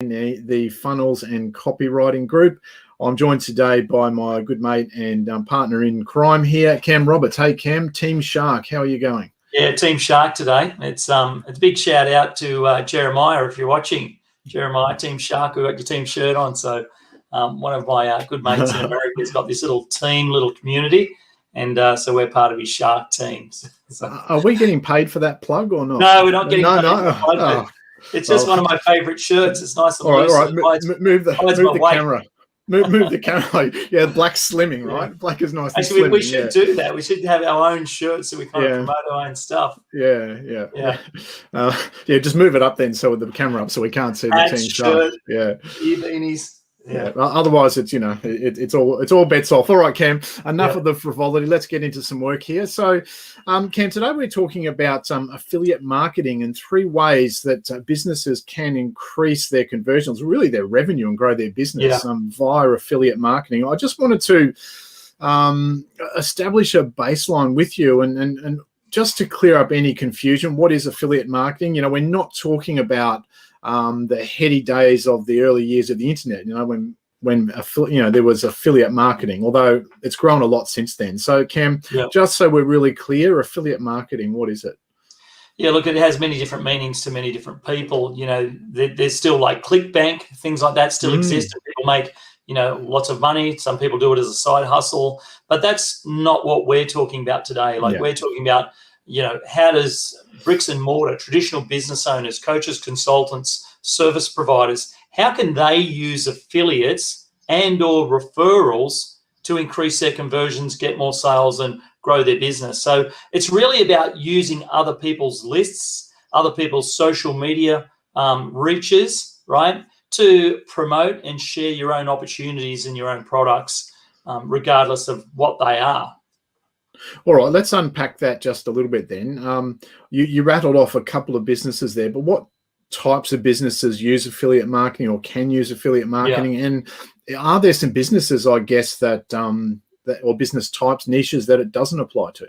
the Funnels and Copywriting Group. I'm joined today by my good mate and partner in crime here, Cam Roberts. Hey, Cam, Team Shark, how are you going? Yeah, Team Shark today. It's a big shout out to Jeremiah if you're watching. Jeremiah, Team Shark, we got your team shirt on. So one of my good mates in America has got this little community, and so we're part of his Shark team. So, are we getting paid for that plug or not? No, we're not getting paid. No. It's just one of my favourite shirts. It's nice and loose. All right, move the camera. Move the camera. Yeah, black slimming, right? Black is nice. Actually, and slimming, we should do that. We should have our own shirts so we kind of promote our own stuff. Yeah. Just move it up then, so with the camera up, so we can't see the Team Shark. Yeah. Beanies. Yeah. Otherwise, it's it's all bets off. All right, Cam. Enough of the frivolity. Let's get into some work here. So, Cam, today we're talking about affiliate marketing and 3 ways that businesses can increase their conversions, really their revenue, and grow their business via affiliate marketing. I just wanted to establish a baseline with you and just to clear up any confusion. What is affiliate marketing? We're not talking about the heady days of the early years of the internet, when there was affiliate marketing, although it's grown a lot since then. So Cam, just so we're really clear, affiliate marketing, what is it? Yeah, look, it has many different meanings to many different people. There's still like ClickBank, things like that still exist, and people make lots of money. Some people do it as a side hustle, but that's not what we're talking about today. We're talking about how does bricks and mortar, traditional business owners, coaches, consultants, service providers, how can they use affiliates and or referrals to increase their conversions, get more sales, and grow their business? So it's really about using other people's lists, other people's social media reaches, right, to promote and share your own opportunities and your own products, regardless of what they are. All right, let's unpack that just a little bit then. You rattled off a couple of businesses there, but what types of businesses use affiliate marketing or can use affiliate marketing? And are there some businesses, I guess, that or business types, niches that it doesn't apply to?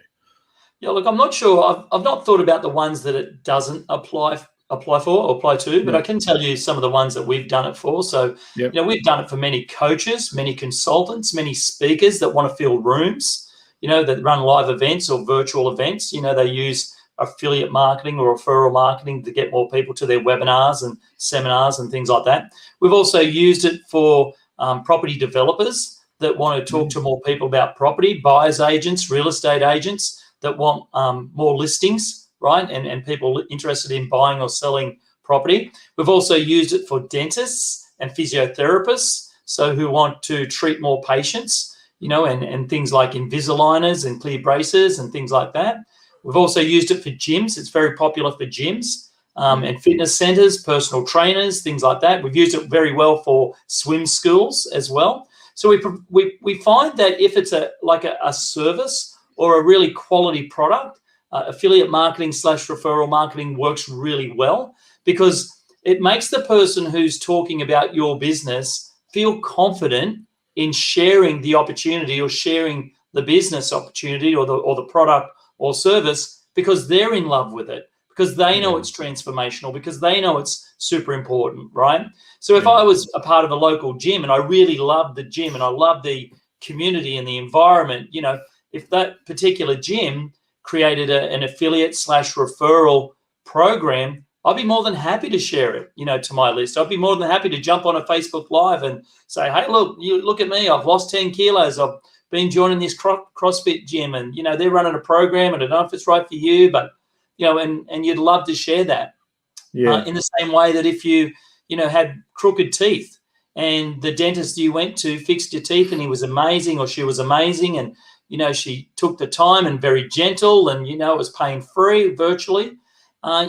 Yeah, look, I'm not sure. I've not thought about the ones that it doesn't apply to, but I can tell you some of the ones that we've done it for. So, we've done it for many coaches, many consultants, many speakers that want to fill rooms, that run live events or virtual events. They use affiliate marketing or referral marketing to get more people to their webinars and seminars and things like that. We've also used it for property developers that want to talk to more people about property, buyers agents, real estate agents that want more listings, right? And people interested in buying or selling property. We've also used it for dentists and physiotherapists, so who want to treat more patients, and things like Invisaligners and clear braces and things like that. We've also used it for gyms. It's very popular for gyms and fitness centers, personal trainers, things like that. We've used it very well for swim schools as well. So we find that if it's a service or a really quality product, affiliate marketing / referral marketing works really well, because it makes the person who's talking about your business feel confident in sharing the opportunity or sharing the business opportunity or the product or service, because they're in love with it, because they know it's transformational, because they know it's super important, right? So if I was a part of a local gym and I really loved the gym and I loved the community and the environment, if that particular gym created an affiliate / referral program, I'd be more than happy to share it, to my list. I'd be more than happy to jump on a Facebook Live and say, hey, look at me. I've lost 10 kilos. I've been joining this CrossFit gym, and, they're running a program, and I don't know if it's right for you, but, and you'd love to share that. In the same way that if you, had crooked teeth and the dentist you went to fixed your teeth and he was amazing or she was amazing, and, she took the time and very gentle, and, it was pain-free virtually,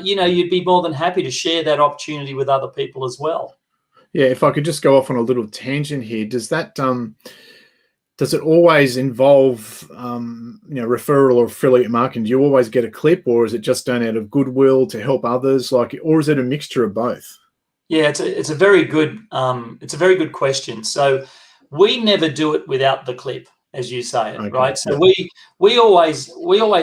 you'd be more than happy to share that opportunity with other people as well. Yeah, if I could just go off on a little tangent here, does that does it always involve referral or affiliate marketing? Do you always get a clip, or is it just done out of goodwill to help others, or is it a mixture of both? Yeah, it's a very good question. So we never do it without the clip, as you say it, right? So we always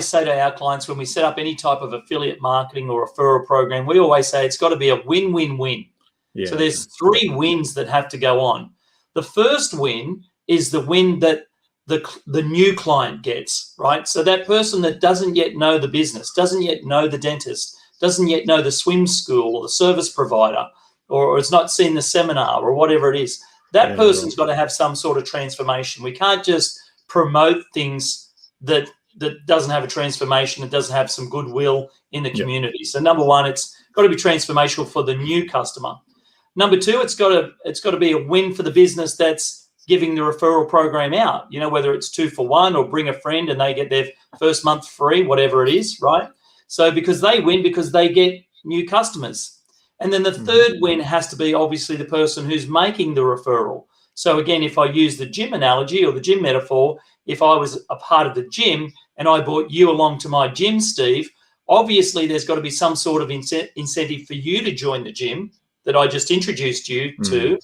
say to our clients, when we set up any type of affiliate marketing or referral program, we always say it's got to be a win-win-win. So there's 3 wins that have to go on. The first win is the win that the new client gets, right? So that person that doesn't yet know the business, doesn't yet know the dentist, doesn't yet know the swim school or the service provider, or has not seen the seminar or whatever it is, that person's got to have some sort of transformation. We can't just promote things that doesn't have a transformation, that doesn't have some goodwill in the community. So number one, it's got to be transformational for the new customer. Number two, it's got to be a win for the business that's giving the referral program out, whether it's 2 for 1 or bring a friend and they get their first month free, whatever it is, right? So because they win, because they get new customers. And then the third win has to be obviously the person who's making the referral. So again, if I use the gym analogy or the gym metaphor, if I was a part of the gym and I brought you along to my gym, Steve, obviously there's got to be some sort of incentive for you to join the gym that I just introduced you to.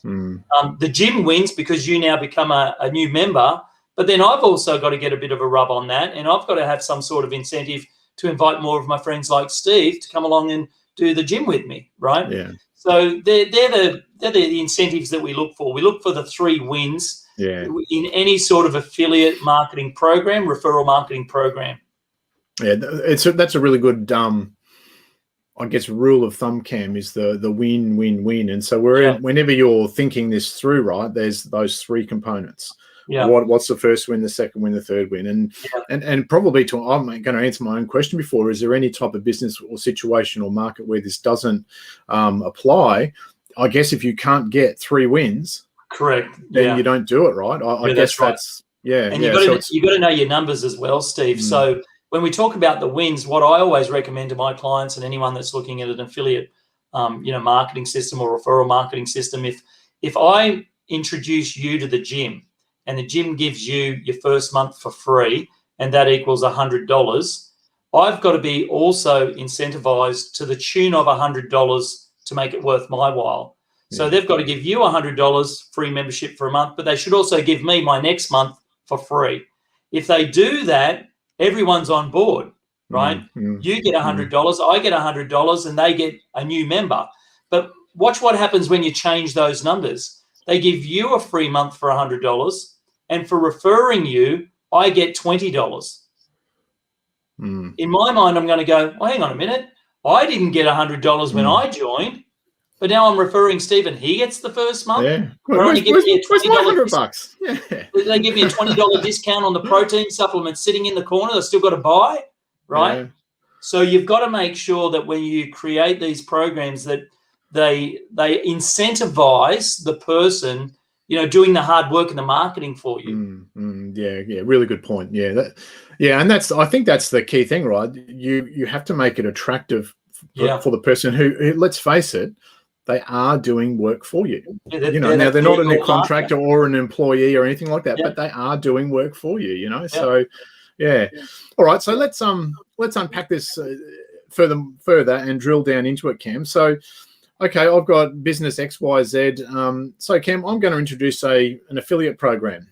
The gym wins because you now become a new member, but then I've also got to get a bit of a rub on that, and I've got to have some sort of incentive to invite more of my friends like Steve to come along and do the gym with me, right? Yeah. So they're the incentives that we look for. We look for the 3 wins in any sort of affiliate marketing program, referral marketing program. Yeah, that's a really good I guess rule of thumb, Cam, is the win, win, win. And so whenever you're thinking this through, right, there's those 3 components. Yeah. What's the first win, the second win, the third win? And probably I'm going to answer my own question before, is there any type of business or situation or market where this doesn't apply? I guess if you can't get 3 wins, correct, then you don't do it, right? I guess that's right. And you've got to know your numbers as well, Steve. So when we talk about the wins, what I always recommend to my clients and anyone that's looking at an affiliate, marketing system or referral marketing system, if I introduce you to the gym and the gym gives you your first month for free and that equals $100, I've got to be also incentivized to the tune of $100 to make it worth my while. So they've got to give you $100 free membership for a month, but they should also give me my next month for free. If they do that, everyone's on board, right? You get $100, I get $100, and they get a new member. But watch what happens when you change those numbers. They give you a free month for $100, and for referring you, I get $20. In my mind, I'm going to go, well, hang on a minute. I didn't get $100 when I joined, but now I'm referring Stephen. He gets the first month. Yeah. Where's my $100? Yeah. They give me a $20 discount on the protein supplement sitting in the corner. They've still got to buy, right? Yeah. So you've got to make sure that when you create these programs that they incentivize the person, doing the hard work and the marketing for you. Yeah. Really good point. Yeah. And I think that's the key thing, right? You have to make it attractive for the person who, let's face it, they are doing work for you. Now they're not a contractor or an employee or anything like that, but they are doing work for you. So all right. So let's unpack this further and drill down into it, Cam. So, okay, I've got business XYZ. So Cam, I'm going to introduce an affiliate program.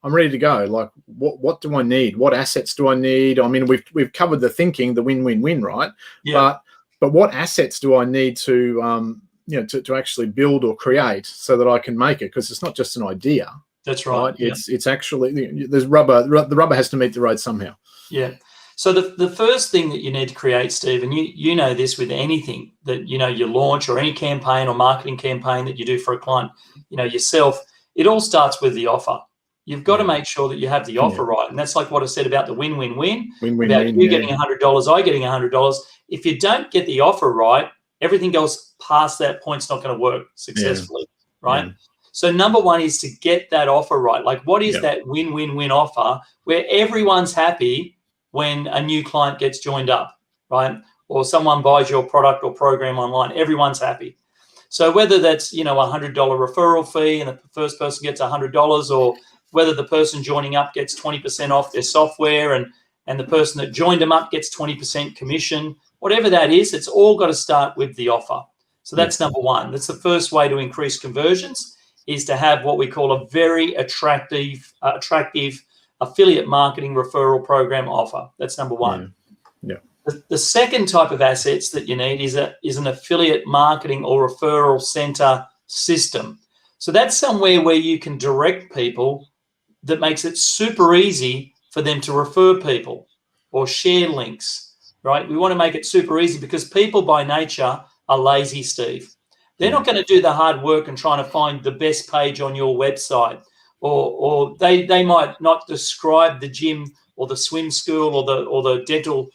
I'm ready to go. Like, what do I need? What assets do I need? I mean, we've covered the thinking, the win-win-win, right? Yeah. But what assets do I need to to actually build or create so that I can make it? Because it's not just an idea. That's right. Yeah. It's actually there's rubber. The rubber has to meet the road somehow. Yeah. So the first thing that you need to create, Steve, and you know this with anything that you launch or any campaign or marketing campaign that you do for a client, yourself, it all starts with the offer. You've got to make sure that you have the offer right, and that's like what I said about the win-win-win. About you getting $100, I getting $100. If you don't get the offer right, everything else past that point's not going to work successfully, right? Yeah. So number one is to get that offer right. Like, what is that win-win-win offer where everyone's happy when a new client gets joined up, right? Or someone buys your product or program online, everyone's happy. So whether that's, $100 referral fee and the first person gets $100, or whether the person joining up gets 20% off their software and the person that joined them up gets 20% commission, whatever that is, it's all got to start with the offer. So that's number one. That's the first way to increase conversions, is to have what we call a very attractive affiliate marketing referral program offer. That's number one. The second type of assets that you need is an affiliate marketing or referral center system. So that's somewhere where you can direct people, that makes it super easy for them to refer people or share links, right? We want to make it super easy because people by nature are lazy, Steve. They're not going to do the hard work and trying to find the best page on your website, or they might not describe the gym or the swim school or the dental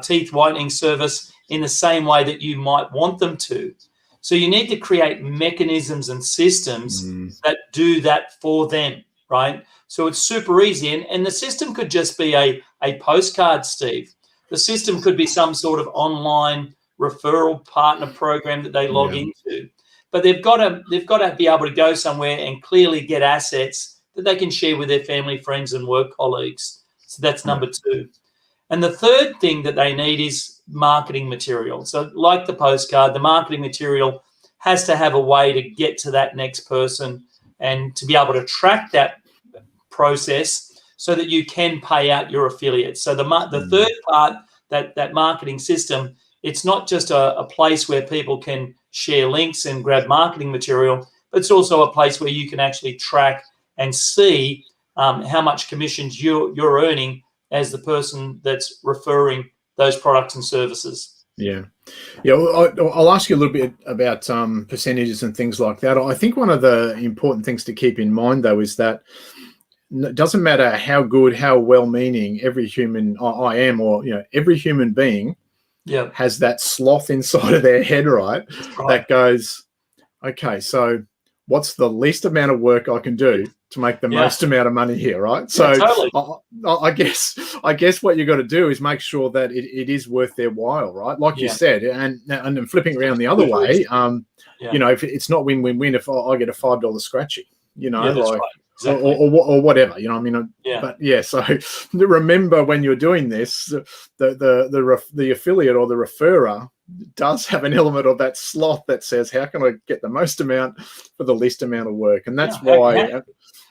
teeth whitening service in the same way that you might want them to. So you need to create mechanisms and systems that do that for them, right? So it's super easy. And the system could just be a postcard, Steve. The system could be some sort of online referral partner program that they log into. But they've got to be able to go somewhere and clearly get assets that they can share with their family, friends, and work colleagues. So that's number two. And the third thing that they need is marketing material. So like the postcard, the marketing material has to have a way to get to that next person and to be able to track that process so that you can pay out your affiliates. So the third part, that marketing system, it's not just a place where people can share links and grab marketing material, but it's also a place where you can actually track and see how much commissions you're earning as the person that's referring those products and services. Yeah. Well, I'll ask you a little bit about percentages and things like that. I think one of the important things to keep in mind, though, is that it doesn't matter how good, how well-meaning every human I am, or every human being has that sloth inside of their head, right? That goes, okay, so what's the least amount of work I can do to make the most amount of money here, right? So totally. I guess what you got to do is make sure that it is worth their while, right? Like you said, and then flipping around the other way, if it's not win-win-win if I get a $5 scratchy, right. Exactly. or whatever, But so remember when you're doing this, the affiliate or the referrer does have an element of that sloth that says, how can I get the most amount for the least amount of work? And that's why.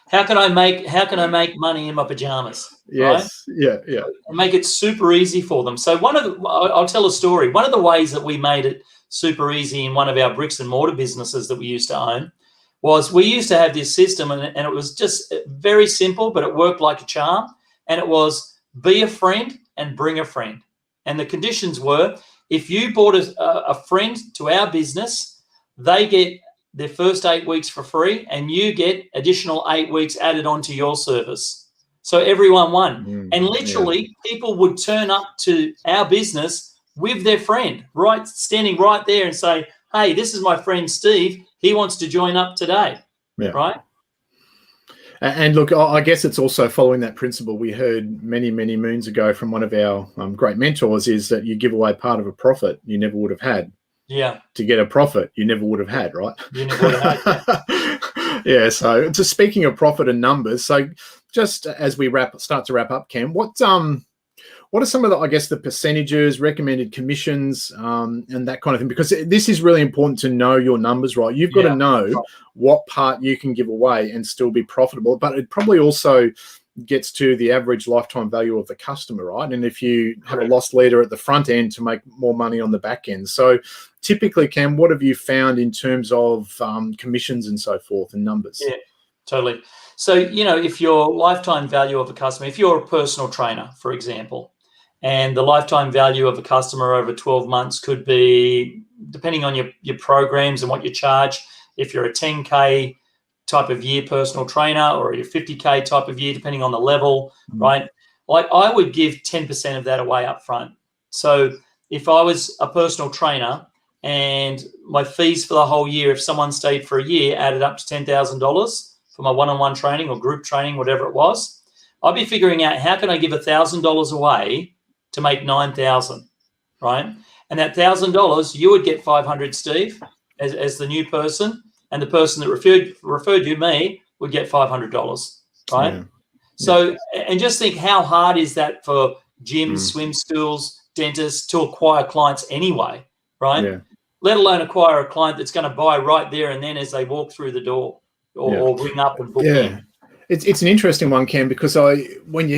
How can I make money in my pajamas? Yes. Right? Yeah. And make it super easy for them. So I'll tell a story. One of the ways that we made it super easy in one of our bricks and mortar businesses that we used to own was we used to have this system, and it was just very simple, but it worked like a charm. And it was be a friend and bring a friend. And the conditions were, if you brought a friend to our business, they get their first 8 weeks for free, and you get additional 8 weeks added onto your service. So everyone won. And literally people would turn up to our business with their friend, right, standing right there and say, hey, this is my friend Steve. He wants to join up today, right? And look, I guess it's also following that principle we heard many, many moons ago from one of our great mentors, is that you give away part of a profit you never would have had. Yeah. To get a profit you never would have had, right? You never would have had. So just speaking of profit and numbers, so just as we start to wrap up, Cam, what are some of the percentages, recommended commissions, and that kind of thing? Because this is really important to know your numbers, right? You've got to know what part you can give away and still be profitable, but it probably also gets to the average lifetime value of the customer, right? And if you have a loss leader at the front end to make more money on the back end. So typically, Cam, what have you found in terms of commissions and so forth and numbers? Yeah, totally. So, if your lifetime value of a customer, if you're a personal trainer, for example, and the lifetime value of a customer over 12 months could be, depending on your programs and what you charge, if you're a 10K type of year personal trainer or your 50K type of year, depending on the level, right? Like I would give 10% of that away up front. So if I was a personal trainer and my fees for the whole year, if someone stayed for a year, added up to $10,000 for my one-on-one training or group training, whatever it was, I'd be figuring out how can I give $1,000 away to make $9,000, right? And that $1,000, you would get $500, Steve, as the new person, and the person that referred you, me, would get $500, right? Yeah. So, and just think how hard is that for gyms, swim schools, dentists to acquire clients anyway, right? Yeah. Let alone acquire a client that's going to buy right there and then as they walk through the door or ring up and book in. It's an interesting one, Cam, because when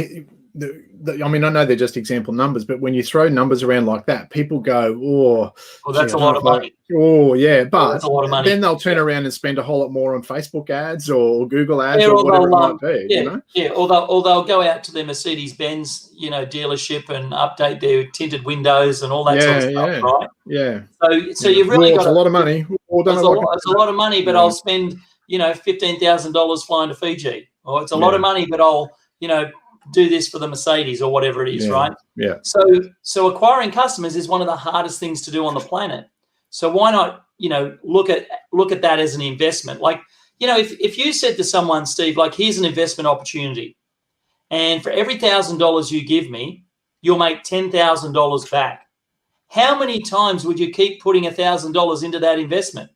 I mean, I know they're just example numbers, but when you throw numbers around like that, people go, "Oh, well, that's a lot of money." Oh, yeah, but that's a lot of money. Then they'll turn around and spend a whole lot more on Facebook ads or Google ads or whatever it might be. Yeah, you know? Yeah. Or they'll go out to their Mercedes-Benz, dealership and update their tinted windows and all that sort of stuff, right? Yeah. So you've really got a lot of money. It's a lot of money, but I'll spend $15,000 flying to Fiji, or it's a lot of money, but I'll do this for the Mercedes or whatever it is, right? Yeah. So acquiring customers is one of the hardest things to do on the planet. So why not, look at that as an investment? Like, if you said to someone, Steve, like, here's an investment opportunity, and for every $1,000 you give me, you'll make $10,000 back. How many times would you keep putting $1,000 into that investment?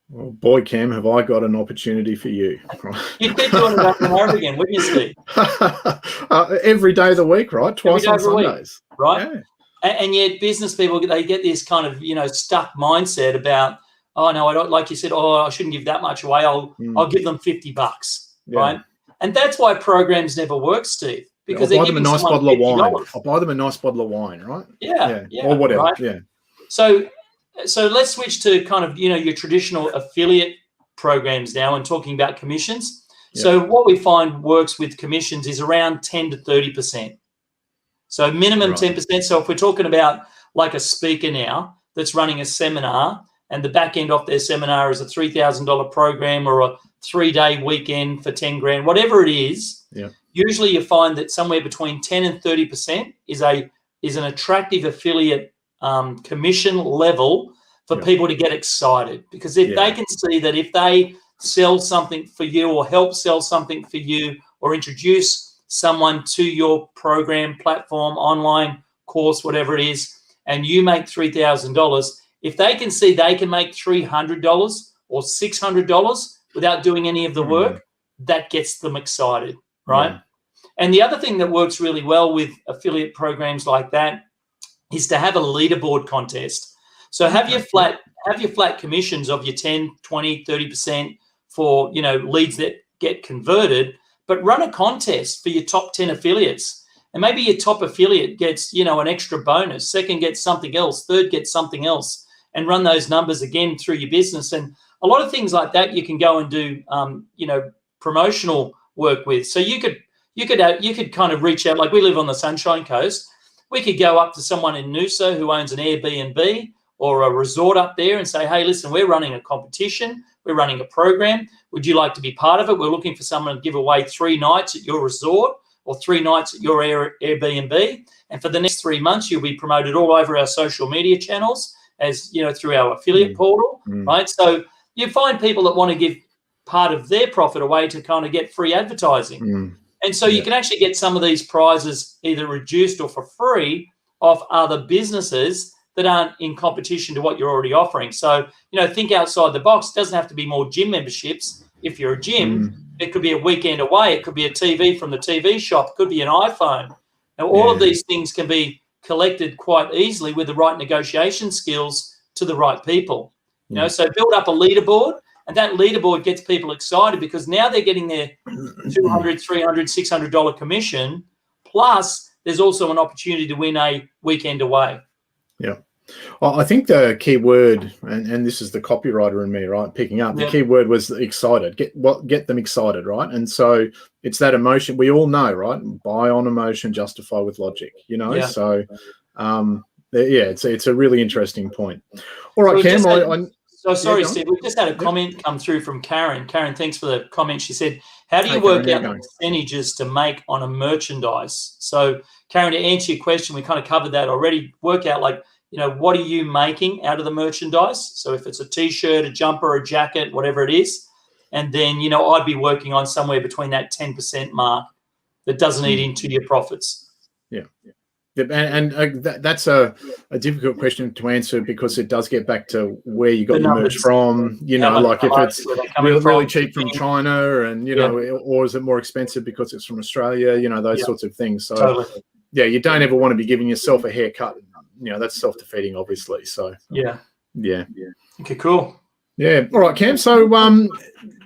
Well, boy, Cam, have I got an opportunity for you. You'd keep doing it over and over again, wouldn't you, Steve? Every day of the week, right? Twice on Sundays. Week, right? Yeah. And yet business people, they get this kind of, stuck mindset about, oh, no, I don't, like you said, I shouldn't give that much away. I'll give them $50, right? And that's why programs never work, Steve, because I'll buy them a nice bottle of wine. I'll buy them a nice bottle of wine, right? Yeah. Or whatever, right? Yeah. So let's switch to kind of, your traditional affiliate programs now and talking about commissions. Yeah. So what we find works with commissions is around 10 to 30%. So minimum 10%. So if we're talking about like a speaker now that's running a seminar and the back end off their seminar is a $3,000 program or a 3-day weekend for 10 grand, whatever it is, usually you find that somewhere between 10 and 30% is an attractive affiliate commission level for people to get excited, because if they can see that if they sell something for you or help sell something for you or introduce someone to your program, platform, online course, whatever it is, and you make $3,000, if they can see they can make $300 or $600 without doing any of the work, that gets them excited, right? And the other thing that works really well with affiliate programs like that is to have a leaderboard contest. So have your flat commissions of your 10, 20, 30% for, leads that get converted, but run a contest for your top 10 affiliates. And maybe your top affiliate gets, an extra bonus, second gets something else, third gets something else, and run those numbers again through your business. And a lot of things like that you can go and do, promotional work with. So you could kind of reach out, like we live on the Sunshine Coast. We could go up to someone in Noosa who owns an Airbnb or a resort up there and say, hey, listen, we're running a competition. We're running a program. Would you like to be part of it? We're looking for someone to give away 3 nights at your resort or 3 nights at your Airbnb. And for the next 3 months, you'll be promoted all over our social media channels as, through our affiliate portal, right? So you find people that want to give part of their profit away to kind of get free advertising. And so you can actually get some of these prizes either reduced or for free off other businesses that aren't in competition to what you're already offering. So, think outside the box. It doesn't have to be more gym memberships. If you're a gym, it could be a weekend away. It could be a TV from the TV shop. It could be an iPhone. Now, all of these things can be collected quite easily with the right negotiation skills to the right people. So build up a leaderboard, and that leaderboard gets people excited because now they're getting their $200, $300, $600 commission. Plus, there's also an opportunity to win a weekend away. Yeah. Well, I think the key word, and this is the copywriter in me, right, picking up, the key word was excited. Get them excited, right? And so it's that emotion. We all know, right? Buy on emotion, justify with logic, So, it's a really interesting point. All right, Cam. Sorry, Steve, we just had a comment come through from Karen. Karen, thanks for the comment. She said, how do you work out the percentages to make on a merchandise? So, Karen, to answer your question, we kind of covered that already. Work out what are you making out of the merchandise? So if it's a T-shirt, a jumper, a jacket, whatever it is. And then, I'd be working on somewhere between that 10% mark that doesn't eat into your profits. Yeah. And that's a difficult question to answer because it does get back to where you got your merch from, like if it's really cheap from China and, or is it more expensive because it's from Australia, those sorts of things. So, totally. You don't ever want to be giving yourself a haircut. That's self-defeating, obviously. So, yeah. Okay, cool. Yeah. All right, Cam. So,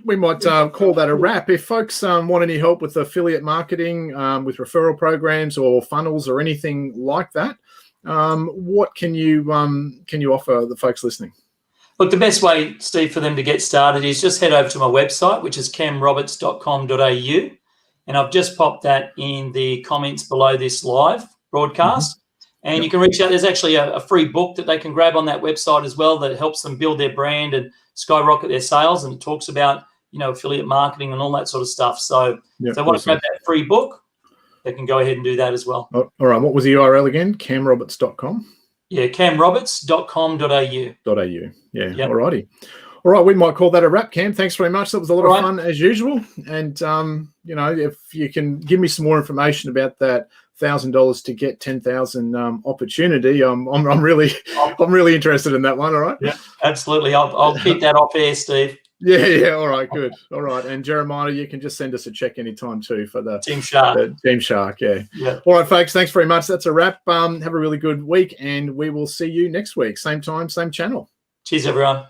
we might call that a wrap. If folks want any help with affiliate marketing, with referral programs or funnels or anything like that, what can you offer the folks listening? Look, the best way, Steve, for them to get started is just head over to my website, which is camroberts.com.au, and I've just popped that in the comments below this live broadcast. And you can reach out. There's actually a free book that they can grab on that website as well that helps them build their brand and skyrocket their sales, and it talks about, affiliate marketing and all that sort of stuff. So if they want to grab that free book, they can go ahead and do that as well. All right. What was the URL again? camroberts.com? Yeah, camroberts.com.au. Yeah, yep. All righty. All right, we might call that a wrap, Cam. Thanks very much. That was a lot of fun as usual. And, if you can give me some more information about that $1,000 to get 10,000 opportunity, I'm really interested in that one. All right. Yeah, absolutely. I'll keep that off air, Steve. Yeah. All right, good. All right. And Jeremiah, you can just send us a check anytime too for the Team Shark. Team Shark, yeah. Yeah. All right, folks. Thanks very much. That's a wrap. Have a really good week, and we will see you next week. Same time, same channel. Cheers, everyone.